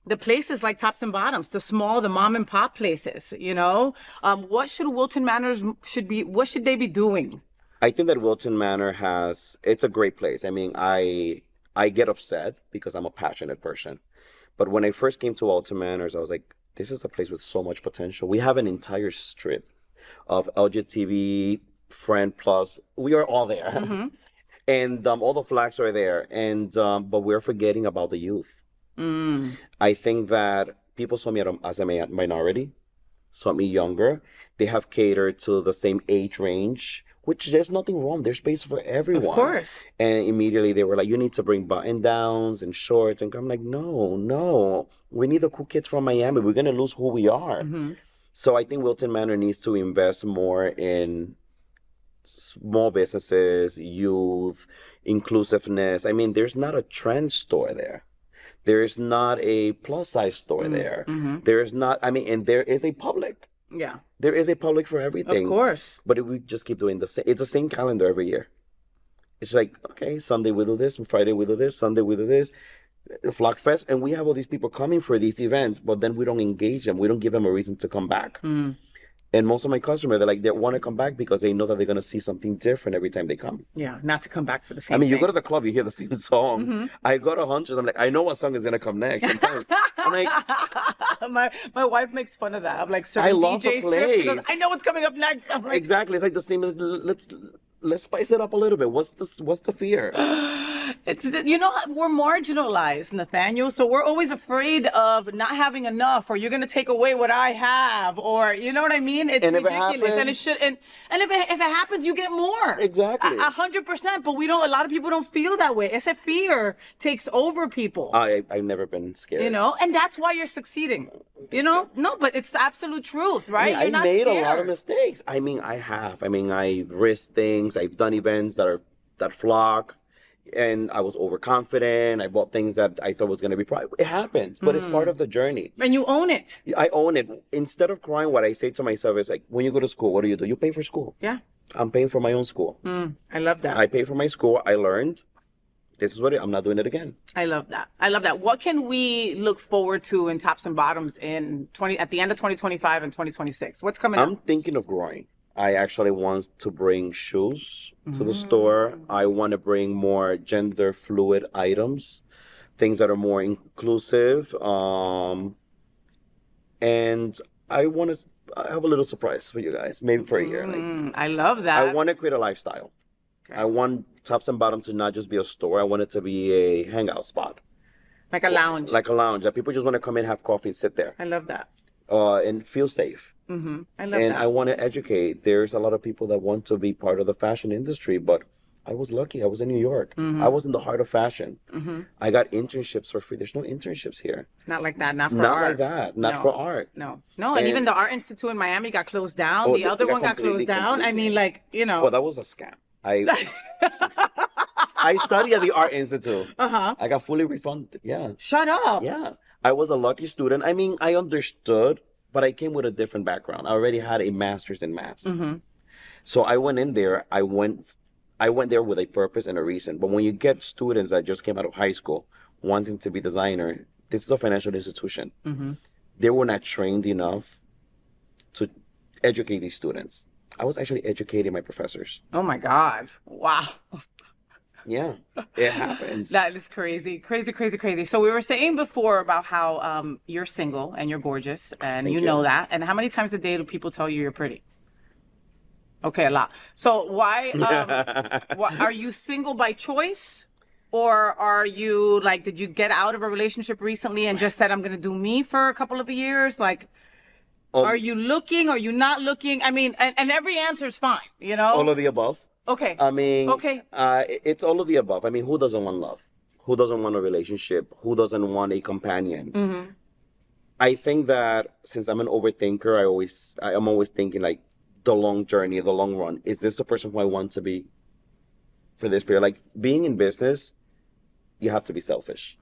Speaker 1: the places like Tops and Bottoms, the mom and pop places, what should Wilton Manors what should they be doing?
Speaker 5: I think that Wilton Manor it's a great place. I mean, I get upset because I'm a passionate person. But when I first came to Wilton Manors, I was like, this is a place with so much potential. We have an entire strip of LGBT, Friend Plus. We are all there. And all the flags are there. And but we're forgetting about the youth. I think that people saw me as a minority, saw me younger. They have catered to the same age range, which there's nothing wrong. There's space for everyone.
Speaker 1: Of course.
Speaker 5: And immediately they were like, you need to bring button downs and shorts. And I'm like, no. We need the cool kids from Miami. We're going to lose who we are. So I think Wilton Manor needs to invest more in small businesses, youth, inclusiveness. I mean, there's not a trend store there. There's not a plus size store there. There's not, and there is a public.
Speaker 1: Yeah.
Speaker 5: There is a public for everything.
Speaker 1: Of course.
Speaker 5: But if we just keep doing it's the same calendar every year. It's like, okay, Sunday we do this, Friday we do this, Sunday we do this, Flock Fest, and we have all these people coming for these events, but then we don't engage them. We don't give them a reason to come back. And most of my customers, they want to come back because they know that they're going to see something different every time they come.
Speaker 1: Yeah, not to come back for the same thing.
Speaker 5: You go to the club, you hear the same song. I go to Hunches, I'm like, I know what song is going to come next. Sometimes I'm like...
Speaker 1: my wife makes fun of that. I'm like, certain DJ strips. She goes, I know what's coming up next. I'm like,
Speaker 5: exactly. It's like the same as, let's spice it up a little bit. What's the fear?
Speaker 1: It's we're marginalized, Nathaniel. So we're always afraid of not having enough, or you're gonna take away what I have, or you know what I mean? It's ridiculous, and it should. And if it happens, you get more.
Speaker 5: Exactly.
Speaker 1: 100%. But a lot of people don't feel that way. It's a fear takes over people.
Speaker 5: I've never been scared.
Speaker 1: And that's why you're succeeding. No, but it's the absolute truth, right?
Speaker 5: I made a lot of mistakes. I have. I risked things. I've done events that flock. And I was overconfident. I bought things that I thought was going to be private. It happens, but it's part of the journey.
Speaker 1: And you own it.
Speaker 5: I own it. Instead of crying, what I say to myself is like, when you go to school, what do? You pay for school.
Speaker 1: Yeah.
Speaker 5: I'm paying for my own school.
Speaker 1: I love that.
Speaker 5: I pay for my school. I learned. This is I'm not doing it again.
Speaker 1: I love that. What can we look forward to in Tops and Bottoms at the end of 2025 and 2026? What's coming up?
Speaker 5: I'm thinking of growing. I actually want to bring shoes to the store. I want to bring more gender fluid items, things that are more inclusive. And I have a little surprise for you guys, maybe for a year.
Speaker 1: I love that.
Speaker 5: I want to create a lifestyle. Okay. I want Tops and Bottoms to not just be a store. I want it to be a hangout spot.
Speaker 1: Like a lounge.
Speaker 5: Like a lounge that people just want to come in, have coffee, and sit there.
Speaker 1: I love that.
Speaker 5: And feel safe.
Speaker 1: I love that.
Speaker 5: And I want to educate. There's a lot of people that want to be part of the fashion industry, but I was lucky. I was in New York. I was in the heart of fashion. I got internships for free. There's no internships here.
Speaker 1: Not like that. Not for art.
Speaker 5: Not like that. Not for art.
Speaker 1: No. And even the Art Institute in Miami got closed down. The other one got closed down.
Speaker 5: Well, that was a scam. I studied at the Art Institute. I got fully refunded. Yeah.
Speaker 1: Shut up.
Speaker 5: Yeah. I was a lucky student. I understood but I came with a different background. I already had a master's in math.
Speaker 1: Mm-hmm.
Speaker 5: So I went in there, I went there with a purpose and a reason. But when you get students that just came out of high school wanting to be designer, this is a financial institution.
Speaker 1: Mm-hmm.
Speaker 5: They were not trained enough to educate these students. I was actually educating my professors.
Speaker 1: Oh my God. Wow.
Speaker 5: Yeah, it happens.
Speaker 1: That is crazy. Crazy, crazy, crazy. So we were saying before about how you're single and you're gorgeous and
Speaker 5: Thank
Speaker 1: you
Speaker 5: you.
Speaker 1: know that. And how many times a day do people tell you you're pretty? Okay, a lot. So why are you single by choice? Or are you like, did you get out of a relationship recently and just said, I'm going to do me for a couple of years? Like, are you looking? Are you not looking? I mean, and every answer is fine, you know?
Speaker 5: All of the above.
Speaker 1: Okay.
Speaker 5: I mean,
Speaker 1: Okay.
Speaker 5: It's all of the above. I mean, who doesn't want love? Who doesn't want a relationship? Who doesn't want a companion?
Speaker 1: Mm-hmm.
Speaker 5: I think that since I'm an overthinker, I'm always thinking like the long journey, the long run. Is this the person who I want to be for this period? Like being in business, you have to be selfish.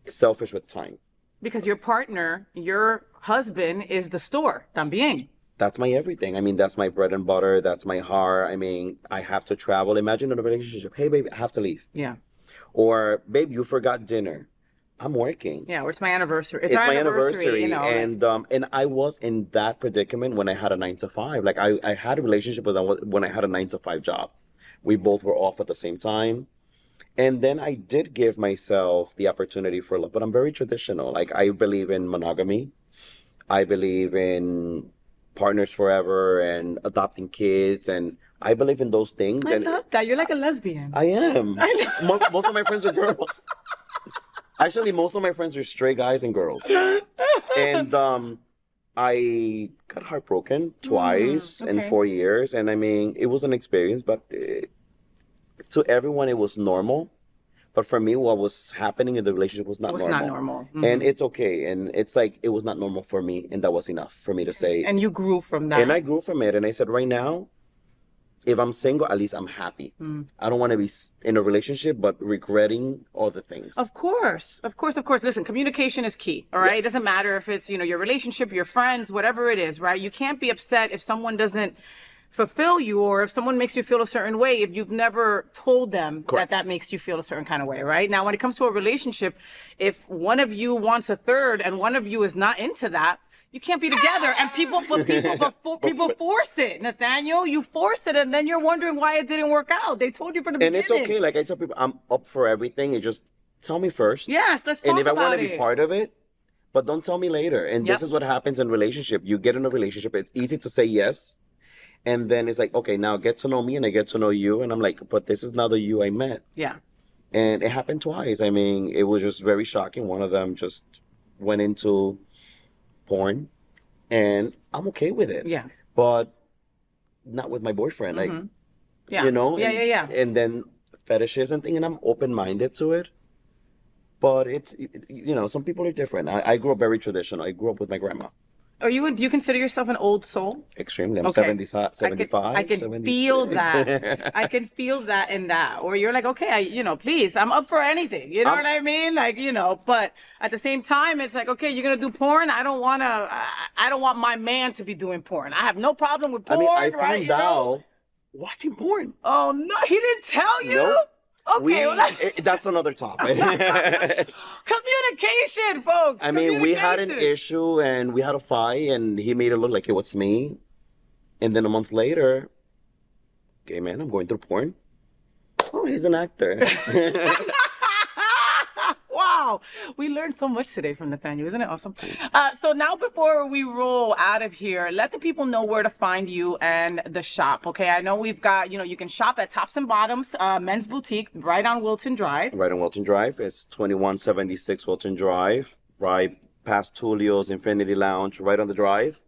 Speaker 5: Selfish with time.
Speaker 1: Because your partner, your husband is the store, también.
Speaker 5: That's my everything. I mean, that's my bread and butter. That's my heart. I mean, I have to travel. Imagine in a relationship, hey, baby, I have to leave.
Speaker 1: Yeah.
Speaker 5: Or, babe, you forgot dinner. I'm working.
Speaker 1: Yeah, or it's my anniversary. It's
Speaker 5: It's
Speaker 1: our
Speaker 5: my
Speaker 1: anniversary, you know.
Speaker 5: and I was in that predicament when I had a 9-to-5. Like I had a relationship when I had a 9-to-5 job. We both were off at the same time. And then I did give myself the opportunity for love, but I'm very traditional. Like I believe in monogamy. I believe in partners forever and adopting kids, and I believe in those things.
Speaker 1: I love that. You're like a lesbian.
Speaker 5: I am. Most of my friends are girls. Actually, most of my friends are straight guys and girls. And I got heartbroken twice in 4 years, and I mean, it was an experience, but to everyone it was normal. But for me, what was happening in the relationship was not normal.
Speaker 1: Not normal. Mm-hmm.
Speaker 5: And it's okay. And it's like, it was not normal for me. And that was enough for me to say.
Speaker 1: And you grew from that.
Speaker 5: And I grew from it. And I said, right now, if I'm single, at least I'm happy. I don't want to be in a relationship, but regretting all the things.
Speaker 1: Of course. Of course, of course. Listen, communication is key, all right?
Speaker 5: Yes.
Speaker 1: It doesn't matter if it's, you know, your relationship, your friends, whatever it is, right? You can't be upset if someone doesn't fulfill you or if someone makes you feel a certain way if you've never told them that makes you feel a certain kind of way, right? Now, when it comes to a relationship, if one of you wants a third and one of you is not into that, you can't be together. And people force it, Nathaniel. You force it, and then you're wondering why it didn't work out. They told you from the beginning.
Speaker 5: And it's okay. Like I tell people, I'm up for everything. You just tell me first.
Speaker 1: Yes, let's talk about it.
Speaker 5: And if I want to be part of it, but don't tell me later. And this is what happens in relationship. You get in a relationship. It's easy to say yes. And then it's like, okay, now get to know me and I get to know you. And I'm like, but this is not the you I met.
Speaker 1: Yeah.
Speaker 5: And it happened twice. I mean, it was just very shocking. One of them just went into porn and I'm okay with it.
Speaker 1: Yeah.
Speaker 5: But not with my boyfriend. Like, you know?
Speaker 1: Yeah.
Speaker 5: And then fetishes and things, and I'm open-minded to it. But it's, you know, some people are different. I grew up very traditional. I grew up with my grandma.
Speaker 1: Do you consider yourself an old soul?
Speaker 5: Extremely. I'm 75.
Speaker 1: I can feel that. I can feel that in that. Or you're like, okay, please, I'm up for anything. You know what I mean? Like, but at the same time, it's like, okay, you're going to do porn. I don't want my man to be doing porn. I have no problem with porn.
Speaker 5: I found out watching porn.
Speaker 1: Oh, no, he didn't tell you?
Speaker 5: Nope.
Speaker 1: Okay,
Speaker 5: that's another topic.
Speaker 1: Communication, folks.
Speaker 5: I mean, we had an issue and we had a fight and he made it look like it was me. And then a month later, okay, man, I'm going through porn. Oh, he's an actor.
Speaker 1: Wow. We learned so much today from Nathaniel. Isn't it awesome? So now before we roll out of here, let the people know where to find you and the shop. Okay, I know we've got, you can shop at Tops and Bottoms Men's Boutique right on Wilton Drive.
Speaker 5: Right on Wilton Drive. It's 2176 Wilton Drive, right past Tulio's Infinity Lounge, right on the drive.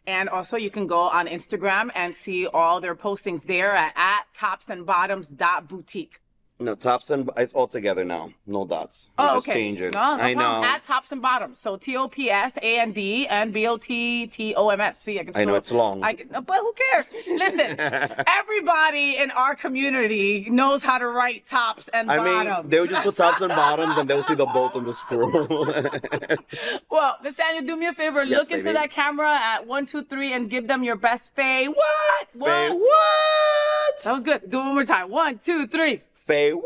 Speaker 1: And also you can go on Instagram and see all their postings there at topsandbottoms.boutique.
Speaker 5: No, tops and it's all together now. No dots.
Speaker 1: Oh,
Speaker 5: Just
Speaker 1: okay.
Speaker 5: change it.
Speaker 1: No
Speaker 5: I
Speaker 1: problem.
Speaker 5: know.
Speaker 1: At Tops and Bottoms. So TOPSAND and BOTTOMS. See, I can.
Speaker 5: I know it's long.
Speaker 1: But who cares? Listen, everybody in our community knows how to write tops and
Speaker 5: I
Speaker 1: bottoms.
Speaker 5: mean, they would just put tops and bottoms, and they'll see the bolt on the scroll.
Speaker 1: Well, Nathaniel, do me a favor.
Speaker 5: Yes,
Speaker 1: Look into
Speaker 5: baby.
Speaker 1: that camera at 1, 2, 3, and give them your best FayWhat.
Speaker 5: Faye, what?
Speaker 1: That was good. Do it one more time. 1, 2, 3.
Speaker 5: Faye, what?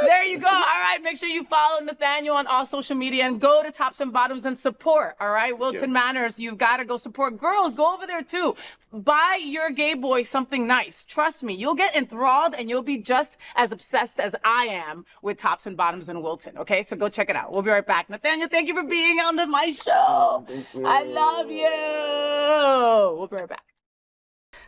Speaker 1: There you go. All right. Make sure you follow Nathaniel on all social media and go to Tops and Bottoms and support. All right. Wilton Manors, you've got to go support. Girls, go over there too. Buy your gay boy something nice. Trust me, you'll get enthralled and you'll be just as obsessed as I am with Tops and Bottoms in Wilton. Okay. So go check it out. We'll be right back. Nathaniel, thank you for being on my show. I love you. We'll be right back.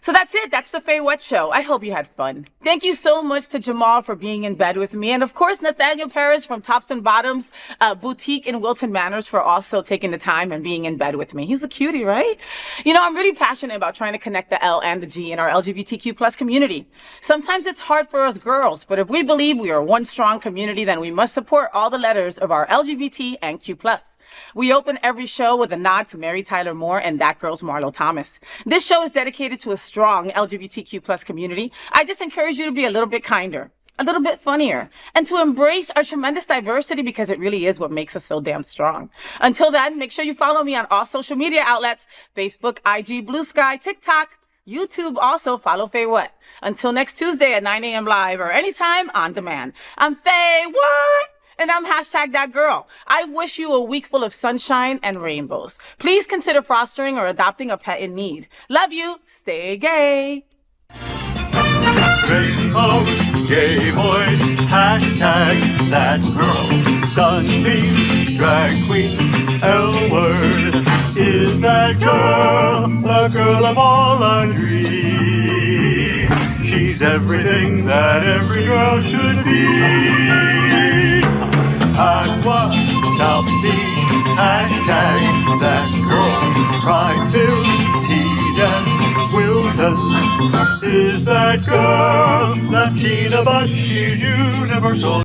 Speaker 1: So that's it. That's the FayWhat show. I hope you had fun. Thank you so much to Jamaal for being in bed with me. And of course, Nathaniel Perez from Tops and Bottoms Boutique in Wilton Manors for also taking the time and being in bed with me. He's a cutie, right? You know, I'm really passionate about trying to connect the L and the G in our LGBTQ plus community. Sometimes it's hard for us girls, but if we believe we are one strong community, then we must support all the letters of our LGBT and Q plus. We open every show with a nod to Mary Tyler Moore and That Girl's Marlo Thomas. This show is dedicated to a strong LGBTQ plus community. I just encourage you to be a little bit kinder, a little bit funnier, and to embrace our tremendous diversity because it really is what makes us so damn strong. Until then, make sure you follow me on all social media outlets, Facebook, IG, Blue Sky, TikTok, YouTube. Also follow FayWhat. Until next Tuesday at 9 a.m. live or anytime on demand. I'm FayWhat. And I'm #ThatGirl. I wish you a week full of sunshine and rainbows. Please consider fostering or adopting a pet in need. Love you. Stay gay.
Speaker 2: Rainbows, gay boys, #ThatGirl. Sunbeams, drag queens, L word. Is that girl the girl of all our dreams? She's everything that every girl should be. Aqua, South Beach, #ThatGirl. Pride-filled, tea-dance, Wilton. Is that girl Latina, but she's universal?